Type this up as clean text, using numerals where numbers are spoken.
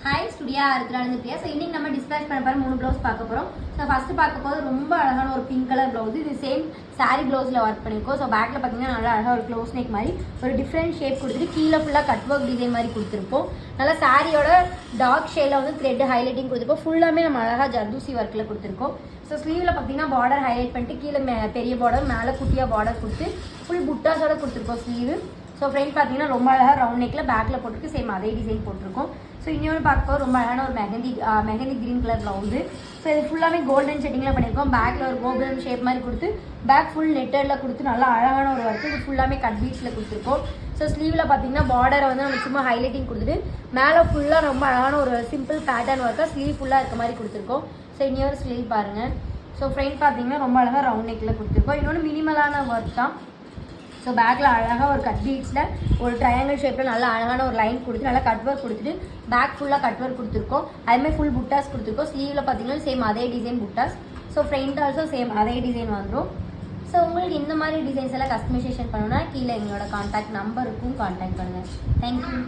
Hi ஸ்டுடியா இருக்கிறாங்க Priya. So இன்னைக்கு நம்ம டிஸ்பேச் பண்ண போகிற 3 ப்ளவுஸ் பார்க்க போகிறோம். ஸோ ஃபஸ்ட்டு பார்க்க போது ரொம்ப அழகான ஒரு பிங்க் கலர் ப்ளவுஸ். இது சேம் சாரி ப்ளவுஸில் ஒர்க் பண்ணியிருக்கோம். ஸோ பேக்கில் பார்த்தீங்கன்னா நல்லா அழகாக ஒரு க்ளோஸ் நெக் மாதிரி ஒரு டிஃப்ரெண்ட் ஷேப் கொடுத்துட்டு கீழே ஃபுல்லாக கட் ஒர்க் டிசைன் மாதிரி கொடுத்துருப்போம். நல்லா சாரியோட டார்க் ஷேடில் வந்து த்ரெட் ஹைலைட்டிங் கொடுத்துருப்போம். ஃபுல்லாமே நம்ம அழகாக ஜர்தூசி ஒர்க்கில் கொடுத்துருக்கோம். ஸோ ஸ்லீவில் பார்த்தீங்கன்னா பார்டர் ஹைலைட் பண்ணிட்டு கீழே பெரிய பார்டர் மேலே குட்டியாக பார்டர் கொடுத்து ஃபுல் புட்டாஸோட கொடுத்துருக்கோம் ஸ்லீவு. ஸோ ஃப்ரண்ட் பார்த்தீங்கன்னா ரொம்ப அழகாக ரவுண்ட் நெக்கில் பேக்கில் போட்டுருக்கு சேம் அதே டிசைன் போட்டிருக்கோம். ஸோ இன்னொன்று பார்க்க ரொம்ப அழகான ஒரு mehndi green colour blouse. So இது ஃபுல்லாகவே கோல்டன் செட்டிங்கில் பண்ணியிருக்கோம். பேக்கில் ஒரு கோபுரம் ஷேப் மாதிரி கொடுத்து பேக் ஃபுல் நெட்டரில் கொடுத்து நல்லா அழகான ஒரு ஒர்க்கு. இது ஃபுல்லாமே கட் பீட்ஸில் கொடுத்துருக்கோம். ஸோ ஸ்லீவில் பார்த்தீங்கன்னா பார்டரை வந்து நம்ம சும்மா ஹைலைட்டிங் கொடுத்துட்டு மேலே ஃபுல்லாக ரொம்ப அழகான ஒரு சிம்பிள் பேட்டர்ன் ஒர்க்காக ஸ்லீவ் ஃபுல்லாக இருக்க மாதிரி கொடுத்துருக்கோம். ஸோ இன்னொரு ஸ்லீவ் பாருங்கள். ஸோ ஃப்ரண்ட் பார்த்தீங்கன்னா ரொம்ப அழகாக ரவுண்ட் நெக்கில் கொடுத்துருக்கோம். இன்னொன்று மினிமலான ஒர்க் தான். ஸோ பேக்கில் அழகாக ஒரு கட் பீட்ஸில் ஒரு ட்ரையாங்கிள் ஷேப்பில் நல்லா அழகான ஒரு லைன் கொடுத்து நல்லா கட் ஒர்க் கொடுத்துட்டு பேக் ஃபுல்லாக கட் ஒர்க் கொடுத்துருக்கோம். அதுமாதிரி ஃபுல் புட்டாஸ் கொடுத்துருக்கோம். ஸ்லீவில் பார்த்தீங்கன்னா சேம் அதே டிசைன் புட்டாஸ். ஸோ ஃப்ரண்ட் ஆல்சோ சேம் அதே டிசைன் வந்துடும். ஸோ உங்களுக்கு இந்த மாதிரி டிசைன்ஸ் எல்லாம் கஸ்டமைசேஷன் பண்ணணும்னா கீழே எங்களோட கான்டாக்ட் நம்பருக்கும் கான்டாக்ட் பண்ணுங்கள். தேங்க்யூ.